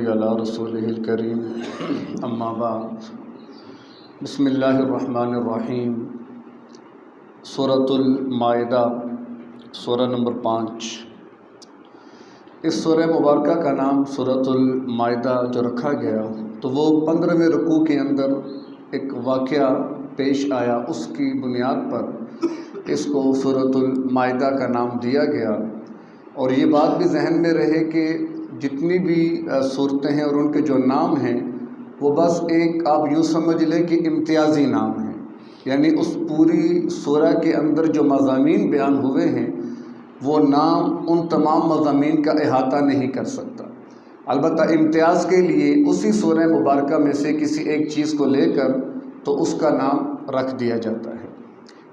صلی علی رسولہ الکریم اما بعد بسم اللہ الرحمن الرحیم۔ سورۃ المائدہ سورہ نمبر 5۔ اس سورہ مبارکہ کا نام سورۃ المائدہ جو رکھا گیا تو وہ 15ویں رکوع کے اندر ایک واقعہ پیش آیا، اس کی بنیاد پر اس کو سورۃ المائدہ کا نام دیا گیا۔ اور یہ بات بھی ذہن میں رہے کہ جتنی بھی صورتیں ہیں اور ان کے جو نام ہیں وہ بس ایک آپ یوں سمجھ لیں کہ امتیازی نام ہیں، یعنی اس پوری سورہ کے اندر جو مضامین بیان ہوئے ہیں وہ نام ان تمام مضامین کا احاطہ نہیں کر سکتا۔ البتہ امتیاز کے لیے اسی سورہ مبارکہ میں سے کسی ایک چیز کو لے کر تو اس کا نام رکھ دیا جاتا ہے،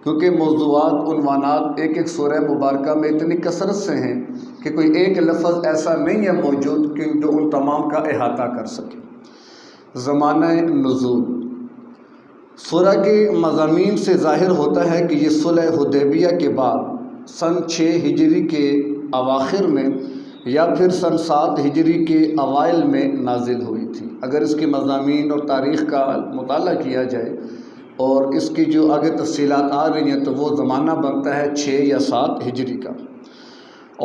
کیونکہ موضوعات عنوانات ایک سورہ مبارکہ میں اتنی کثرت سے ہیں کہ کوئی ایک لفظ ایسا نہیں ہے موجود کہ جو ان تمام کا احاطہ کر سکے۔ زمانہ نزول سورہ کے مضامین سے ظاہر ہوتا ہے کہ یہ صلح حدیبیہ کے بعد سن 6 ہجری کے اواخر میں یا پھر سن 7 ہجری کے اوائل میں نازل ہوئی تھی۔ اگر اس کے مضامین اور تاریخ کا مطالعہ کیا جائے اور اس کی جو آگے تفصیلات آ رہی ہیں تو وہ زمانہ بنتا ہے 6 یا 7 ہجری کا،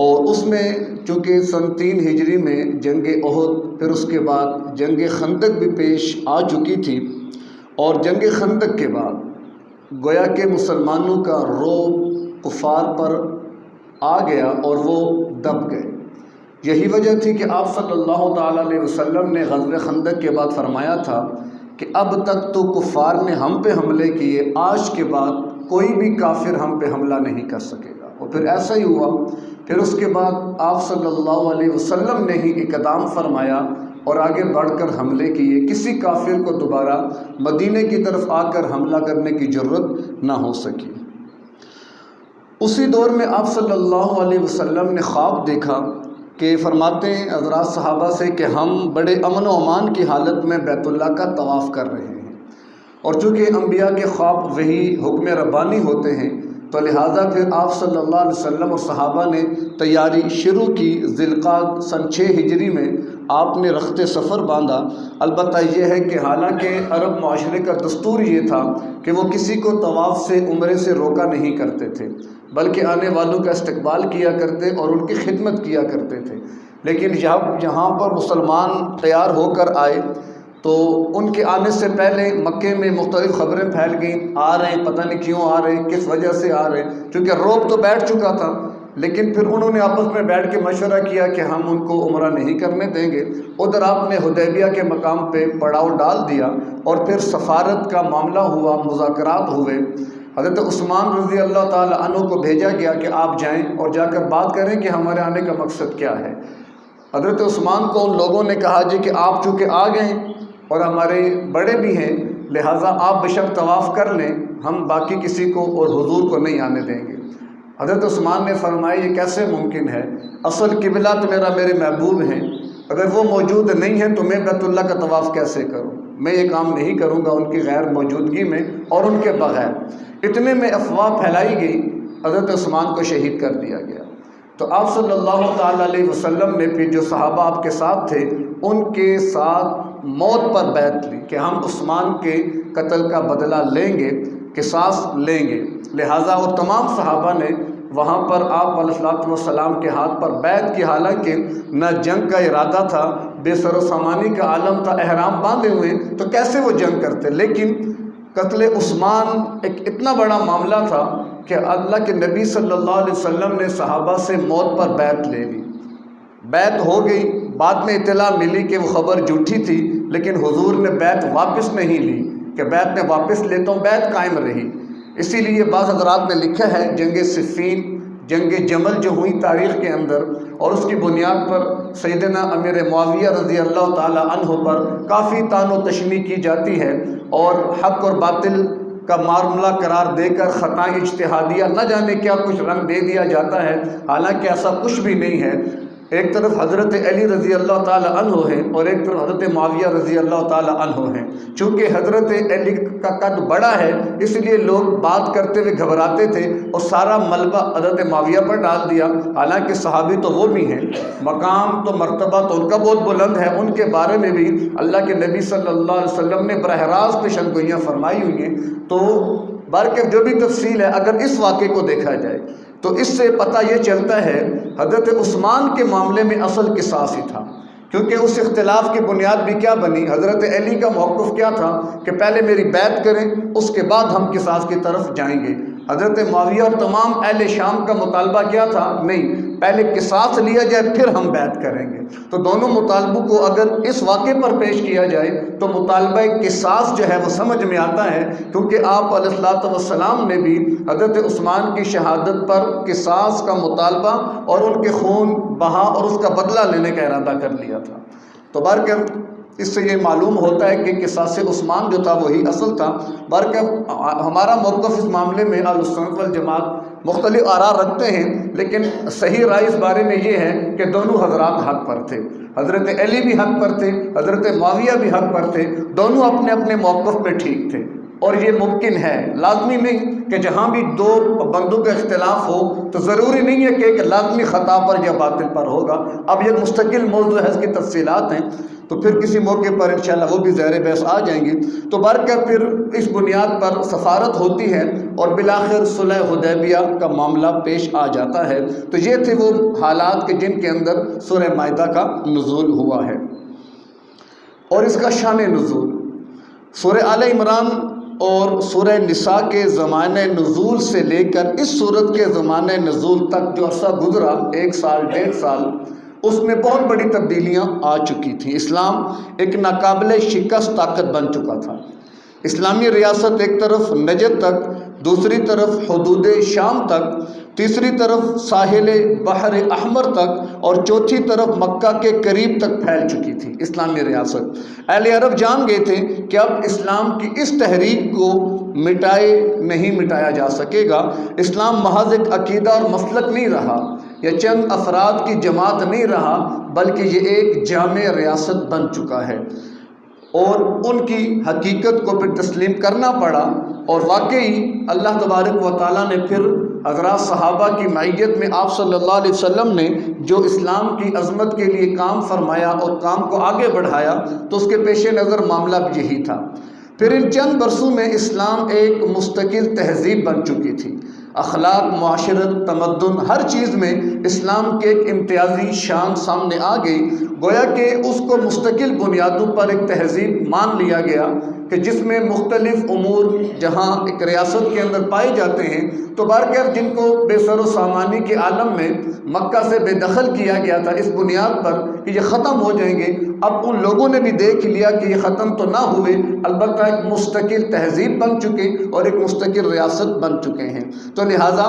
اور اس میں چونکہ سن 3 ہجری میں جنگ احد، پھر اس کے بعد جنگ خندق بھی پیش آ چکی تھی، اور جنگ خندق کے بعد گویا کہ مسلمانوں کا رعب کفار پر آ گیا اور وہ دب گئے۔ یہی وجہ تھی کہ آپ صلی اللہ تعالیٰ علیہ وسلم نے غزوہ خندق کے بعد فرمایا تھا کہ اب تک تو کفار نے ہم پہ حملے کیے، آج کے بعد کوئی بھی کافر ہم پہ حملہ نہیں کر سکے گا۔ اور پھر ایسا ہی ہوا۔ پھر اس کے بعد آپ صلی اللہ علیہ وسلم نے ہی اقدام فرمایا اور آگے بڑھ کر حملے کیے، کسی کافر کو دوبارہ مدینے کی طرف آ کر حملہ کرنے کی جرت نہ ہو سکی۔ اسی دور میں آپ صلی اللہ علیہ وسلم نے خواب دیکھا کہ فرماتے ہیں حضرات صحابہ سے کہ ہم بڑے امن و امان کی حالت میں بیت اللہ کا طواف کر رہے ہیں، اور چونکہ انبیاء کے خواب وہی حکم ربانی ہوتے ہیں تو لہٰذا پھر آپ صلی اللہ علیہ وسلم اور صحابہ نے تیاری شروع کی۔ ذی القعدہ سن 6 ہجری میں آپ نے رخت سفر باندھا۔ البتہ یہ ہے کہ حالانکہ عرب معاشرے کا دستور یہ تھا کہ وہ کسی کو طواف سے عمرے سے روکا نہیں کرتے تھے، بلکہ آنے والوں کا استقبال کیا کرتے اور ان کی خدمت کیا کرتے تھے۔ لیکن جہاں پر مسلمان تیار ہو کر آئے تو ان کے آنے سے پہلے مکے میں مختلف خبریں پھیل گئیں، آ رہے ہیں، پتہ نہیں کیوں آ رہے ہیں، کس وجہ سے آ رہے ہیں، چونکہ رعب تو بیٹھ چکا تھا۔ لیکن پھر انہوں نے آپس میں بیٹھ کے مشورہ کیا کہ ہم ان کو عمرہ نہیں کرنے دیں گے۔ ادھر آپ نے حدیبیہ کے مقام پہ پڑاؤ ڈال دیا، اور پھر سفارت کا معاملہ ہوا، مذاکرات ہوئے۔ حضرت عثمان رضی اللہ تعالیٰ عنہ کو بھیجا گیا کہ آپ جائیں اور جا کر بات کریں کہ ہمارے آنے کا مقصد کیا ہے۔ حضرت عثمان کو ان لوگوں نے کہا جی کہ آپ چونکہ آ گئے اور ہمارے بڑے بھی ہیں، لہٰذا آپ بشک طواف کر لیں، ہم باقی کسی کو اور حضور کو نہیں آنے دیں گے۔ حضرت عثمان نے فرمایا یہ کیسے ممکن ہے، اصل قبلہ تو میرے محبوب ہیں، اگر وہ موجود نہیں ہیں تو میں بیت اللہ کا طواف کیسے کروں؟ میں یہ کام نہیں کروں گا ان کی غیر موجودگی میں اور ان کے بغیر۔ اتنے میں افواہ پھیلائی گئی، حضرت عثمان کو شہید کر دیا گیا۔ تو آپ صلی اللہ تعالیٰ علیہ وسلم نے پھر جو صحابہ آپ کے ساتھ تھے ان کے ساتھ موت پر بیعت لی کہ ہم عثمان کے قتل کا بدلہ لیں گے، قصاص لیں گے۔ لہٰذا اور تمام صحابہ نے وہاں پر آپ علیہ السلام کے ہاتھ پر بیعت کی، حالانکہ نہ جنگ کا ارادہ تھا، بے سر و سامانی کا عالم تھا، احرام باندھے ہوئے تو کیسے وہ جنگ کرتے۔ لیکن قتل عثمان ایک اتنا بڑا معاملہ تھا کہ اللہ کے نبی صلی اللہ علیہ وسلم نے صحابہ سے موت پر بیعت لے لی۔ بیعت ہو گئی، بعد میں اطلاع ملی کہ وہ خبر جھوٹی تھی، لیکن حضور نے بیعت واپس نہیں لی کہ بیعت میں واپس لیتا ہوں، بیعت قائم رہی۔ اسی لیے بعض حضرات نے لکھا ہے جنگ صفین، جنگ جمل جو ہوئی تاریخ کے اندر، اور اس کی بنیاد پر سیدنا امیر معاویہ رضی اللہ تعالی عنہ پر کافی طعن و تشنیع کی جاتی ہے، اور حق اور باطل کا معاملہ قرار دے کر خطائیں اجتہادیہ نہ جانے کیا کچھ رنگ دے دیا جاتا ہے، حالانکہ ایسا کچھ بھی نہیں ہے۔ ایک طرف حضرت علی رضی اللہ تعالی عنہ ہیں اور ایک طرف حضرت معاویہ رضی اللہ تعالی عنہ ہیں۔ چونکہ حضرت علی کا قد بڑا ہے اس لیے لوگ بات کرتے ہوئے گھبراتے تھے اور سارا ملبہ حضرت معاویہ پر ڈال دیا، حالانکہ صحابی تو وہ بھی ہیں، مقام تو مرتبہ تو ان کا بہت بلند ہے، ان کے بارے میں بھی اللہ کے نبی صلی اللہ علیہ وسلم نے براہ راست پیشن گوئیاں فرمائی ہوئی ہیں۔ تو بارکہ جو بھی تفصیل ہے اگر اس واقعے کو دیکھا جائے تو اس سے پتہ یہ چلتا ہے حضرت عثمان کے معاملے میں اصل قصاص ہی تھا، کیونکہ اس اختلاف کی بنیاد بھی کیا بنی، حضرت علی کا موقف کیا تھا کہ پہلے میری بیعت کریں اس کے بعد ہم قصاص کی طرف جائیں گے۔ حضرت معاویہ اور تمام اہل شام کا مطالبہ کیا تھا، نہیں پہلے قصاص لیا جائے پھر ہم بیعت کریں گے۔ تو دونوں مطالبوں کو اگر اس واقعے پر پیش کیا جائے تو مطالبہ قصاص جو ہے وہ سمجھ میں آتا ہے، کیونکہ آپ علیہ الصلوۃ والسلام نے بھی حضرت عثمان کی شہادت پر قصاص کا مطالبہ اور ان کے خون بہا اور اس کا بدلہ لینے کا ارادہ کر لیا تھا۔ تو بہرکیف اس سے یہ معلوم ہوتا ہے کہ قصاص عثمان جو تھا وہی اصل تھا۔ بہرکیف ہمارا موقف اس معاملے میں اہل سنت والجماعت مختلف آراء رکھتے ہیں، لیکن صحیح رائے اس بارے میں یہ ہے کہ دونوں حضرات حق پر تھے، حضرت علی بھی حق پر تھے، حضرت معاویہ بھی حق پر تھے، دونوں اپنے اپنے موقف میں ٹھیک تھے۔ اور یہ ممکن ہے، لازمی نہیں کہ جہاں بھی دو بندوں کا اختلاف ہو تو ضروری نہیں ہے کہ ایک لازمی خطا پر یا باطل پر ہوگا۔ اب یہ مستقل موضوع ہے، اس کی تفصیلات ہیں تو پھر کسی موقع پر انشاءاللہ وہ بھی زیر بحث آ جائیں گی۔ تو بہرکیف پھر اس بنیاد پر سفارت ہوتی ہے اور بالآخر صلح حدیبیہ کا معاملہ پیش آ جاتا ہے۔ تو یہ تھے وہ حالات کہ جن کے اندر سورہ مائدہ کا نزول ہوا ہے۔ اور اس کا شان نزول سورہ آل عمران اور سورہ نساء کے زمانہ نزول سے لے کر اس سورت کے زمانہ نزول تک جو عرصہ گزرا، 1 سال 1.5 سال، اس میں بہت بڑی تبدیلیاں آ چکی تھیں۔ اسلام ایک ناقابل شکست طاقت بن چکا تھا۔ اسلامی ریاست ایک طرف نجد تک، دوسری طرف حدود شام تک، تیسری طرف ساحل بحر احمر تک اور چوتھی طرف مکہ کے قریب تک پھیل چکی تھی اسلامی ریاست۔ اہل عرب جان گئے تھے کہ اب اسلام کی اس تحریک کو نہیں مٹایا جا سکے گا۔ اسلام محض ایک عقیدہ اور مسلک نہیں رہا یا چند افراد کی جماعت نہیں رہا، بلکہ یہ ایک جامع ریاست بن چکا ہے، اور ان کی حقیقت کو پھر تسلیم کرنا پڑا۔ اور واقعی اللہ تبارک و تعالیٰ نے پھر حضرات صحابہ کی معیت میں آپ صلی اللہ علیہ وسلم نے جو اسلام کی عظمت کے لیے کام فرمایا اور کام کو آگے بڑھایا تو اس کے پیش نظر معاملہ بھی یہی تھا۔ پھر ان چند برسوں میں اسلام ایک مستقل تہذیب بن چکی تھی۔ اخلاق، معاشرت، تمدن، ہر چیز میں اسلام کے ایک امتیازی شان سامنے آ گئی، گویا کہ اس کو مستقل بنیادوں پر ایک تہذیب مان لیا گیا کہ جس میں مختلف امور جہاں ایک ریاست کے اندر پائے جاتے ہیں تو بہرکیف جن کو بے سر و سامانی کے عالم میں مکہ سے بے دخل کیا گیا تھا اس بنیاد پر کہ یہ ختم ہو جائیں گے، اب ان لوگوں نے بھی دیکھ لیا کہ یہ ختم تو نہ ہوئے، البتہ ایک مستقل تہذیب بن چکے اور ایک مستقل ریاست بن چکے ہیں۔ تو لہٰذا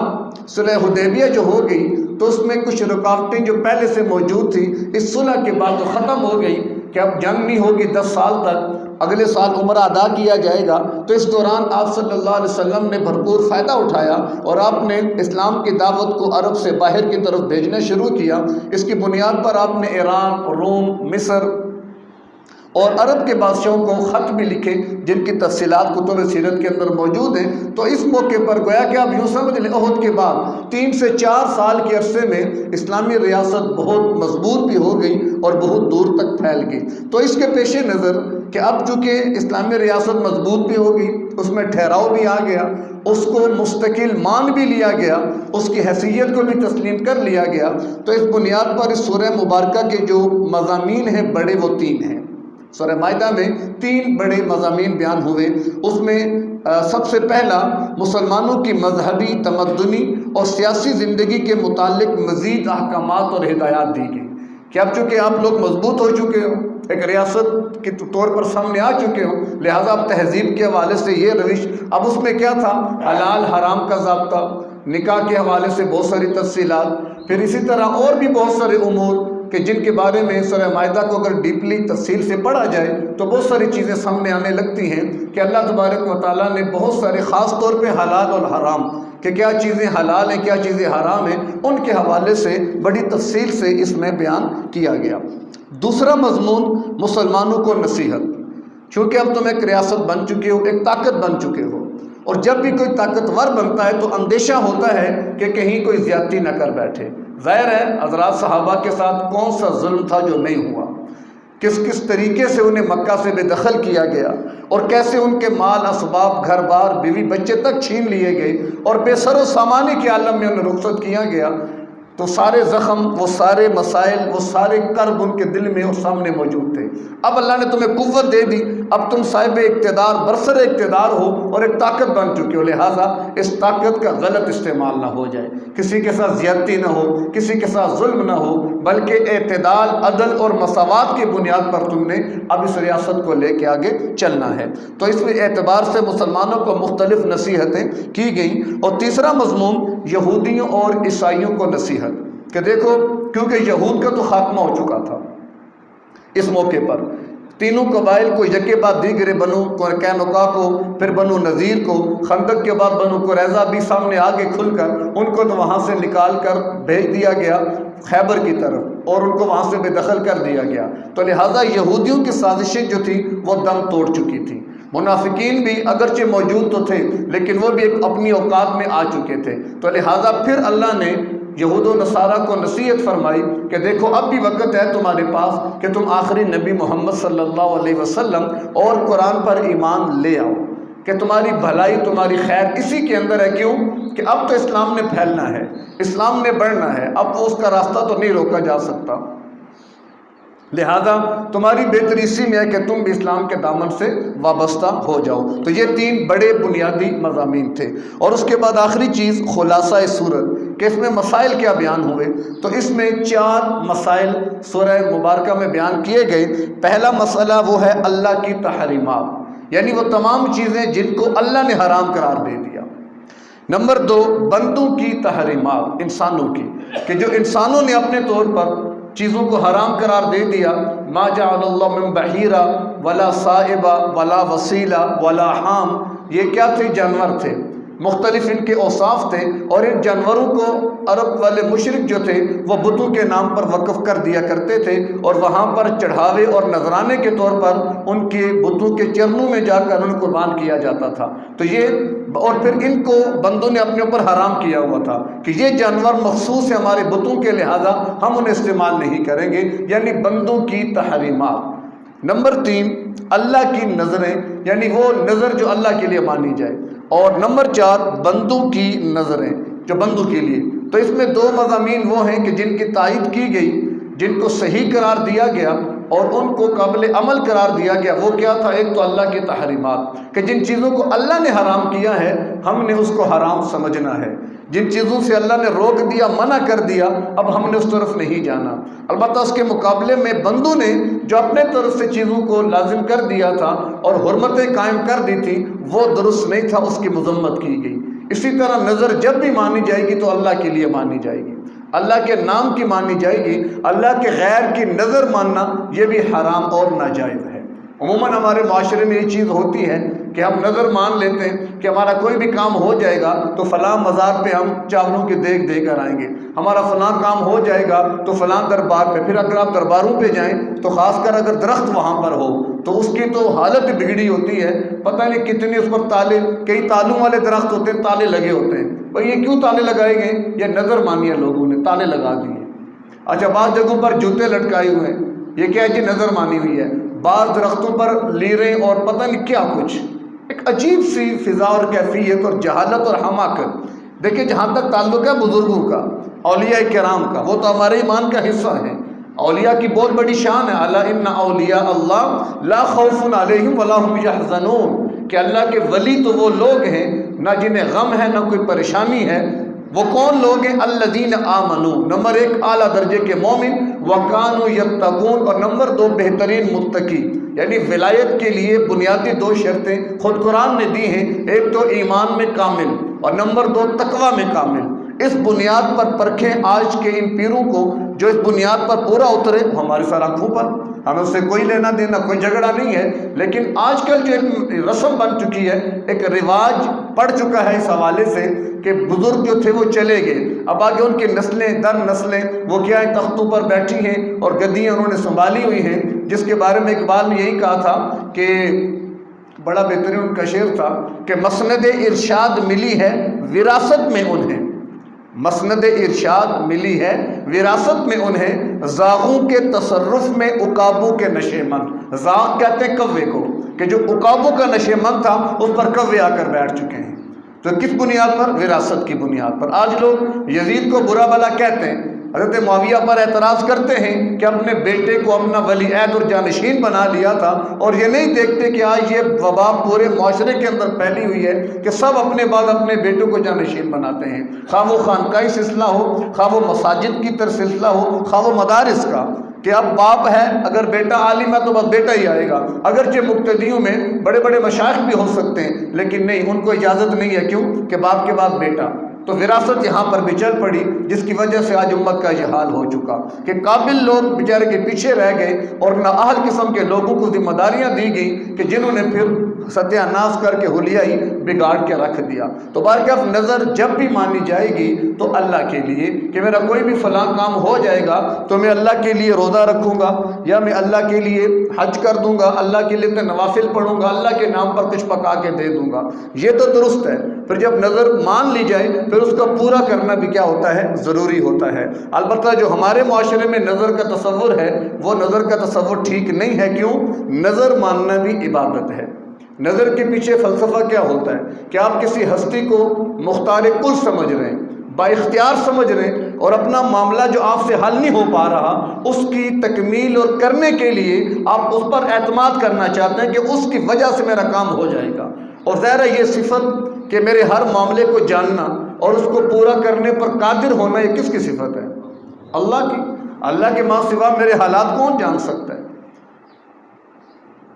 صلح حدیبیہ جو ہو گئی تو اس میں کچھ رکاوٹیں جو پہلے سے موجود تھی اس صلح کے بعد تو ختم ہو گئی کہ اب جنگ نہیں ہوگی 10 سال تک، اگلے سال عمرہ ادا کیا جائے گا۔ تو اس دوران آپ صلی اللہ علیہ وسلم نے بھرپور فائدہ اٹھایا اور آپ نے اسلام کی دعوت کو عرب سے باہر کی طرف بھیجنا شروع کیا۔ اس کی بنیاد پر آپ نے ایران، روم، مصر اور عرب کے بادشاہوں کو خط بھی لکھے جن کی تفصیلات کتب سیرت کے اندر موجود ہیں۔ تو اس موقع پر گویا کہ آپ یوں سمجھ لیں احد کے بعد 3 سے 4 سال کے عرصے میں اسلامی ریاست بہت مضبوط بھی ہو گئی اور بہت دور تک پھیل گئی۔ تو اس کے پیش نظر کہ اب چونکہ اسلامی ریاست مضبوط بھی ہو گئی، اس میں ٹھہراؤ بھی آ گیا، اس کو مستقل مان بھی لیا گیا، اس کی حیثیت کو بھی تسلیم کر لیا گیا، تو اس بنیاد پر اس سورہ مبارکہ کے جو مضامین ہیں بڑے وہ 3 ہیں۔ سورہ مائدہ میں 3 بڑے مضامین بیان ہوئے۔ اس میں سب سے پہلا مسلمانوں کی مذہبی، تمدنی اور سیاسی زندگی کے متعلق مزید احکامات اور ہدایات دی گئی کہ اب چونکہ آپ لوگ مضبوط ہو چکے ہو، ایک ریاست کے طور پر سامنے آ چکے ہو، لہٰذا اب تہذیب کے حوالے سے یہ روش، اب اس میں کیا تھا، حلال حرام کا ضابطہ، نکاح کے حوالے سے بہت ساری تفصیلات، پھر اسی طرح اور بھی بہت سارے امور کہ جن کے بارے میں سورہ مائدہ کو اگر ڈیپلی تفصیل سے پڑھا جائے تو بہت ساری چیزیں سامنے آنے لگتی ہیں کہ اللہ تبارک و تعالیٰ نے بہت سارے خاص طور پہ حلال اور حرام کہ کیا چیزیں حلال ہیں کیا چیزیں حرام ہیں ان کے حوالے سے بڑی تفصیل سے اس میں بیان کیا گیا۔ دوسرا مضمون مسلمانوں کو نصیحت، چونکہ اب تم ایک ریاست بن چکے ہو، ایک طاقت بن چکے ہو، اور جب بھی کوئی طاقتور بنتا ہے تو اندیشہ ہوتا ہے کہ کہیں کوئی زیادتی نہ کر بیٹھے۔ ظاہر ہے حضرات صحابہ کے ساتھ کون سا ظلم تھا جو نہیں ہوا، کس طریقے سے انہیں مکہ سے بے دخل کیا گیا اور کیسے ان کے مال اسباب گھر بار بیوی بچے تک چھین لیے گئے اور بے سر و سامانی کے عالم میں انہیں رخصت کیا گیا۔ تو سارے زخم، وہ سارے مسائل، وہ سارے کرب ان کے دل میں اور سامنے موجود تھے۔ اب اللہ نے تمہیں قوت دے دی، اب تم صاحب اقتدار، برسر اقتدار ہو اور ایک طاقت بن چکے ہو، لہٰذا اس طاقت کا غلط استعمال نہ ہو جائے، کسی کے ساتھ زیادتی نہ ہو، کسی کے ساتھ ظلم نہ ہو، بلکہ اعتدال، عدل اور مساوات کی بنیاد پر تم نے اب اس ریاست کو لے کے آگے چلنا ہے۔ تو اس اعتبار سے مسلمانوں کو مختلف نصیحتیں کی گئیں۔ اور تیسرا مضمون یہودیوں اور عیسائیوں کو نصیحت، کہ دیکھو کیونکہ یہود کا تو خاتمہ ہو چکا تھا، اس موقع پر تینوں قبائل کو یکے بعد دیگرے، بنو قینقاع کو، پھر بنو نذیر کو، خندق کے بعد بنو قریظہ بھی سامنے آگے کھل کر ان کو تو وہاں سے نکال کر بھیج دیا گیا خیبر کی طرف اور ان کو وہاں سے بے دخل کر دیا گیا۔ تو لہٰذا یہودیوں کی سازشیں جو تھیں وہ دم توڑ چکی تھیں، منافقین بھی اگرچہ موجود تو تھے لیکن وہ بھی ایک اپنی اوقات میں آ چکے تھے۔ تو لہٰذا پھر اللہ نے یہود و نصارہ کو نصیحت فرمائی کہ دیکھو اب بھی وقت ہے تمہارے پاس کہ تم آخری نبی محمد صلی اللہ علیہ وسلم اور قرآن پر ایمان لے آؤ، کہ تمہاری بھلائی تمہاری خیر اسی کے اندر ہے۔ کیوں کہ اب تو اسلام نے پھیلنا ہے، اسلام نے بڑھنا ہے، اب وہ اس کا راستہ تو نہیں روکا جا سکتا، لہذا تمہاری بہتری اسی میں ہے کہ تم بھی اسلام کے دامن سے وابستہ ہو جاؤ۔ تو یہ تین بڑے بنیادی مضامین تھے۔ اور اس کے بعد آخری چیز خلاصہ صورت، کہ اس میں مسائل کیا بیان ہوئے، تو اس میں 4 مسائل سورہ مبارکہ میں بیان کیے گئے۔ پہلا مسئلہ وہ ہے اللہ کی تحریمات، یعنی وہ تمام چیزیں جن کو اللہ نے حرام قرار دے دیا۔ نمبر 2 بندوں کی تحریمات، انسانوں کی، کہ جو انسانوں نے اپنے طور پر چیزوں کو حرام قرار دے دیا۔ ما جعل اللہ من بحیرہ ولا صائبہ ولا وسیلہ ولا حام، یہ کیا تھے؟ جانور تھے، مختلف ان کے اوصاف تھے، اور ان جانوروں کو عرب والے مشرک جو تھے وہ بتوں کے نام پر وقف کر دیا کرتے تھے، اور وہاں پر چڑھاوے اور نذرانے کے طور پر ان کے بتوں کے چرنوں میں جا کر ان کو قربان کیا جاتا تھا۔ تو یہ اور پھر ان کو بندوں نے اپنے اوپر حرام کیا ہوا تھا کہ یہ جانور مخصوص ہے ہمارے بتوں کے، لہذا ہم انہیں استعمال نہیں کریں گے، یعنی بندوں کی تحریمات۔ نمبر 3 اللہ کی نظریں، یعنی وہ نظر جو اللہ کے لیے مانی جائے، اور نمبر 4 بندوں کی نظریں جو بندوں کے لیے۔ تو اس میں 2 مضامین وہ ہیں کہ جن کی تائید کی گئی، جن کو صحیح قرار دیا گیا اور ان کو قابل عمل قرار دیا گیا۔ وہ کیا تھا؟ ایک تو اللہ کی تحریمات، کہ جن چیزوں کو اللہ نے حرام کیا ہے ہم نے اس کو حرام سمجھنا ہے، جن چیزوں سے اللہ نے روک دیا، منع کر دیا، اب ہم نے اس طرف نہیں جانا۔ البتہ اس کے مقابلے میں بندوں نے جو اپنے طرف سے چیزوں کو لازم کر دیا تھا اور حرمتیں قائم کر دی تھی وہ درست نہیں تھا، اس کی مذمت کی گئی۔ اسی طرح نظر جب بھی مانی جائے گی تو اللہ کے لیے مانی جائے گی، اللہ کے نام کی مانی جائے گی، اللہ کے غیر کی نظر ماننا یہ بھی حرام اور ناجائز ہے۔ عموماً ہمارے معاشرے میں یہ چیز ہوتی ہے کہ ہم نظر مان لیتے ہیں کہ ہمارا کوئی بھی کام ہو جائے گا تو فلاں مزار پہ ہم چاولوں کی دیگ دے کر آئیں گے، ہمارا فلاں کام ہو جائے گا تو فلاں دربار پہ۔ پھر اگر آپ درباروں پہ جائیں تو خاص کر اگر درخت وہاں پر ہو تو اس کی تو حالت بگڑی ہوتی ہے، پتہ نہیں کتنی اس پر تالے، کئی تالوں والے درخت ہوتے ہیں، تالے لگے ہوتے ہیں۔ بھائی یہ کیوں تالے لگائے گئے؟ یہ نظر مانی ہے، لوگوں نے تالے لگا دیے۔ اچھا بعض جگہوں پر جوتے لٹکائے ہوئے ہیں، یہ کیا ہے جی؟ نظر مانی ہوئی ہے۔ بعض درختوں پر لیریں اور پتہ نہیں کیا کچھ، ایک عجیب سی فضا اور کیفیت اور جہالت اور حماقت۔ دیکھیں جہاں تک تعلق ہے بزرگوں کا، اولیاء کرام کا، وہ تو ہمارے ایمان کا حصہ ہیں، اولیاء کی بہت بڑی شان ہے۔ الا ان اولیاء اللہ لا خوف علیہم ولا هم یحزنون، کہ اللہ کے ولی تو وہ لوگ ہیں نہ جنہیں غم ہے نہ کوئی پریشانی ہے۔ وہ کون لوگ ہیں؟ الذین آمنوا، نمبر 1 اعلیٰ درجے کے مومن، وکانوا یتقون، اور نمبر 2 بہترین متقی۔ یعنی ولایت کے لیے بنیادی 2 شرطیں خود قرآن نے دی ہیں، ایک تو ایمان میں کامل اور نمبر 2 تقوی میں کامل۔ اس بنیاد پر پرکھیں آج کے ان پیروں کو جو اس بنیاد پر پورا اترے، ہمارے سر آنکھوں پر، ہمیں اس سے کوئی لینا دینا، کوئی جھگڑا نہیں ہے، لیکن آج کل جو ایک رسم بن چکی ہے، ایک رواج پڑ چکا ہے اس حوالے سے کہ بزرگ جو تھے وہ چلے گئے، اب آگے ان کی نسلیں در نسلیں وہ کیا ہے، تختوں پر بیٹھی ہیں اور گدیاں انہوں نے سنبھالی ہوئی ہیں، جس کے بارے میں اقبال نے یہی کہا تھا کہ بڑا بہترین ان کا شعر تھا کہ مسند ارشاد ملی ہے وراثت میں انہیں، مسند ارشاد ملی ہے وراثت میں انہیں، زاغوں کے تصرف میں عقابوں کے نشے مند، زاغ کہتے ہیں کوے کو، کہ جو عقابوں کا نشے مند تھا اس پر کوے آ کر بیٹھ چکے ہیں۔ تو کس بنیاد پر؟ وراثت کی بنیاد پر۔ آج لوگ یزید کو برا بھلا کہتے ہیں، حضرت معاویہ پر اعتراض کرتے ہیں کہ اپنے بیٹے کو اپنا ولی عہد اور جانشین بنا لیا تھا، اور یہ نہیں دیکھتے کہ آج یہ وبا پورے معاشرے کے اندر پھیلی ہوئی ہے کہ سب اپنے بعد اپنے بیٹوں کو جانشین بناتے ہیں، خواہ وہ خانقاہی سلسلہ ہو، خواہ وہ مساجد کی طرف سلسلہ ہو، خواہ وہ مدارس کا، کہ اب باپ ہے اگر بیٹا عالم ہے تو بس بیٹا ہی آئے گا، اگرچہ مقتدیوں میں بڑے بڑے مشائخ بھی ہو سکتے ہیں، لیکن نہیں، ان کو اجازت نہیں ہے، کیوں کہ باپ کے بعد بیٹا۔ تو وراثت یہاں پر بھی چل پڑی، جس کی وجہ سے آج امت کا یہ حال ہو چکا کہ قابل لوگ بیچارے کے پیچھے رہ گئے اور نااہل قسم کے لوگوں کو ذمہ داریاں دی گئیں کہ جنہوں نے پھر ستیہ ناش کر کے حلیہ ہی بگاڑ کے رکھ دیا۔ تو بارکاف نظر جب بھی مانی جائے گی تو اللہ کے لیے، کہ میرا کوئی بھی فلاں کام ہو جائے گا تو میں اللہ کے لیے روزہ رکھوں گا، یا میں اللہ کے لیے حج کر دوں گا، اللہ کے لیے نوافل پڑھوں گا، اللہ کے نام پر کچھ پکا کے دے دوں گا، یہ تو درست ہے۔ پھر جب نظر مان لی جائے پھر اس کا پورا کرنا بھی کیا ہوتا ہے؟ ضروری ہوتا ہے۔ البتہ جو ہمارے معاشرے میں نظر کا تصور ہے وہ نظر کا تصور ٹھیک نہیں ہے۔ کیوں؟ نظر ماننا بھی عبادت ہے۔ نظر کے پیچھے فلسفہ کیا ہوتا ہے کہ آپ کسی ہستی کو مختار کل سمجھ رہے ہیں، با اختیار سمجھ رہے ہیں، اور اپنا معاملہ جو آپ سے حل نہیں ہو پا رہا اس کی تکمیل اور کرنے کے لیے آپ اس پر اعتماد کرنا چاہتے ہیں کہ اس کی وجہ سے میرا کام ہو جائے گا۔ اور ظاہر ہے یہ صفت کہ میرے ہر معاملے کو جاننا اور اس کو پورا کرنے پر قادر ہونا، یہ کس کی صفت ہے؟ اللہ کی۔ اللہ کے ماں سوا میرے حالات کون جان سکتا ہے؟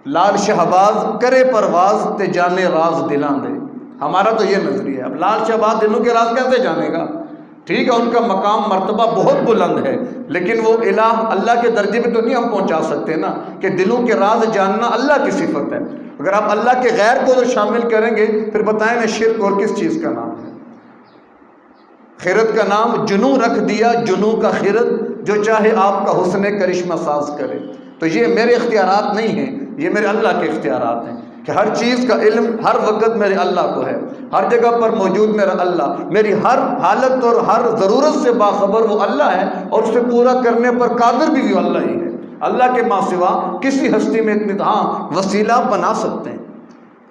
لال شہباز کرے پرواز تے جانے راز دلاں دے، ہمارا تو یہ نظریہ ہے۔ اب لال شہباز دلوں کے راز کیسے جانے گا؟ ٹھیک ہے، ان کا مقام مرتبہ بہت بلند ہے، لیکن وہ الہ اللہ کے درجے پہ تو نہیں ہم پہنچا سکتے نا کہ دلوں کے راز جاننا اللہ کی صفت ہے۔ اگر آپ اللہ کے غیر کو جو شامل کریں گے پھر بتائیں نا شرک اور کس چیز کا نام ہے؟ خیرت کا نام جنوں رکھ دیا، جنوں کا خیرت، جو چاہے آپ کا حسن کرشمہ ساز کرے۔ تو یہ میرے اختیارات نہیں ہیں، یہ میرے اللہ کے اختیارات ہیں کہ ہر چیز کا علم ہر وقت میرے اللہ کو ہے، ہر جگہ پر موجود میرا اللہ، میری ہر حالت اور ہر ضرورت سے باخبر وہ اللہ ہے، اور اسے پورا کرنے پر قادر بھی وہ اللہ ہی ہے۔ اللہ کے ماں سوا کسی ہستی میں اتنی، ہاں وسیلہ بنا سکتے ہیں،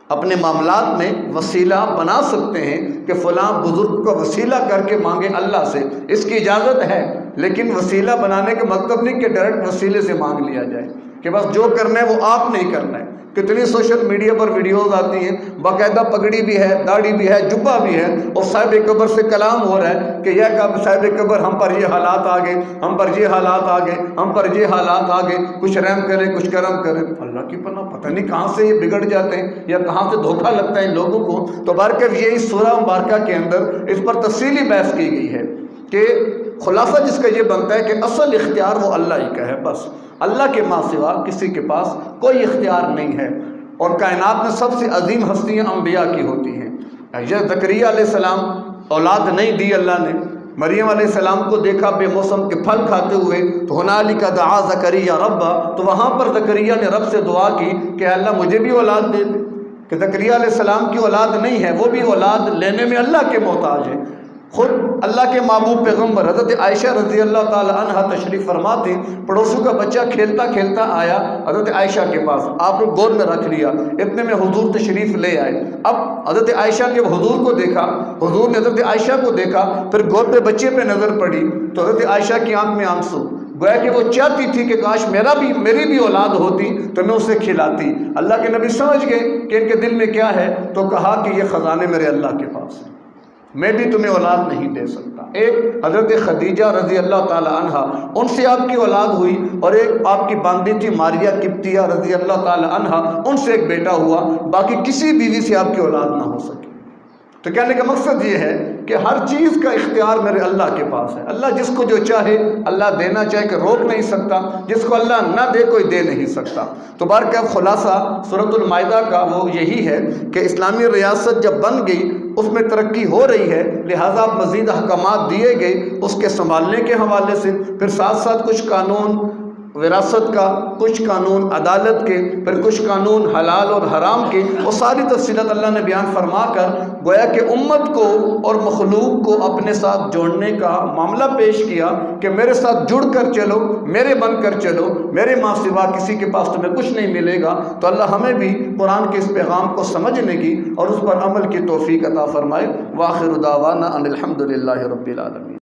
اپنے معاملات میں وسیلہ بنا سکتے ہیں کہ فلاں بزرگ کو وسیلہ کر کے مانگے اللہ سے، اس کی اجازت ہے، لیکن وسیلہ بنانے کا مطلب نہیں کہ ڈائریکٹ وسیلے سے مانگ لیا جائے کہ بس جو کرنا ہے وہ آپ نہیں کرنا ہے۔ کتنی سوشل میڈیا پر ویڈیوز آتی ہیں، باقاعدہ پگڑی بھی ہے، داڑھی بھی ہے، جبہ بھی ہے، اور صاحب قبر سے کلام ہو رہا ہے کہ یہ کہا صاحب قبر ہم پر یہ حالات آ گئے، ہم پر یہ حالات آ گئے، ہم پر یہ حالات آ گئے، کچھ رحم کریں، کچھ کرم کریں۔ اللہ کی پناہ، پتہ نہیں کہاں سے یہ بگڑ جاتے ہیں یا کہاں سے دھوکہ لگتا ہے ان لوگوں کو۔ تو بارکہ یہی سورہ مبارکہ کے اندر اس پر تفصیلی بحث کی گئی ہے کہ خلاصہ جس کا یہ بنتا ہے کہ اصل اختیار وہ اللہ ہی کا ہے، بس اللہ کے ماں سوا کسی کے پاس کوئی اختیار نہیں ہے۔ اور کائنات میں سب سے عظیم ہستیاں انبیاء کی ہوتی ہیں۔ یہ زکریا علیہ السلام اولاد نہیں دی اللہ نے، مریم علیہ السلام کو دیکھا بے موسم کے پھل کھاتے ہوئے، تو ہنالک دعا زکریا ربا، تو وہاں پر زکریا نے رب سے دعا کی کہ اللہ مجھے بھی اولاد دے دے، کہ زکریا علیہ السلام کی اولاد نہیں ہے، وہ بھی اولاد لینے میں اللہ کے محتاج ہے۔ خود اللہ کے محبوب پیغمبر حضرت عائشہ رضی اللہ تعالی عنہ تشریف فرماتے، پڑوسوں کا بچہ کھیلتا کھیلتا آیا حضرت عائشہ کے پاس، آپ نے گود میں رکھ لیا، اتنے میں حضور تشریف لے آئے۔ اب حضرت عائشہ کے حضور کو دیکھا، حضور نے حضرت عائشہ کو دیکھا، پھر گود پہ بچے پہ نظر پڑی تو حضرت عائشہ کی آنکھ میں آنسو، گویا کہ وہ چاہتی تھی کہ کاش میری بھی اولاد ہوتی تو میں اسے کھلاتی۔ اللہ کے نبی سمجھ گئے کہ ان کے دل میں کیا ہے، تو کہا کہ یہ خزانے میرے اللہ کے پاس ہیں، میں بھی تمہیں اولاد نہیں دے سکتا۔ ایک حضرت خدیجہ رضی اللہ تعالی عنہ، ان سے آپ کی اولاد ہوئی، اور ایک آپ کی باندھی تھی ماریہ قبطیہ رضی اللہ تعالی عنہ، ان سے ایک بیٹا ہوا، باقی کسی بیوی سے آپ کی اولاد نہ ہو سکی۔ تو کہنے کا مقصد یہ ہے کہ ہر چیز کا اختیار میرے اللہ کے پاس ہے. اللہ جس کو جو چاہے اللہ دینا چاہے کہ روک نہیں سکتا، جس کو اللہ نہ دے کوئی دے نہیں سکتا. تو بہرکیف خلاصہ سورۃ المائدہ کا وہ یہی ہے کہ اسلامی ریاست جب بن گئی، اس میں ترقی ہو رہی ہے، لہٰذا مزید احکامات دیے گئے اس کے سنبھالنے کے حوالے سے، پھر ساتھ ساتھ کچھ قانون وراثت کا، کچھ قانون عدالت کے، پھر کچھ قانون حلال اور حرام کے، وہ ساری تفصیلات اللہ نے بیان فرما کر گویا کہ امت کو اور مخلوق کو اپنے ساتھ جوڑنے کا معاملہ پیش کیا کہ میرے ساتھ جڑ کر چلو، میرے بن کر چلو، میرے ماں سوا کسی کے پاس تمہیں کچھ نہیں ملے گا. تو اللہ ہمیں بھی قرآن کے اس پیغام کو سمجھنے کی اور اس پر عمل کی توفیق عطا فرمائے. وآخر دعوانا ان الحمد للہ رب العالمین.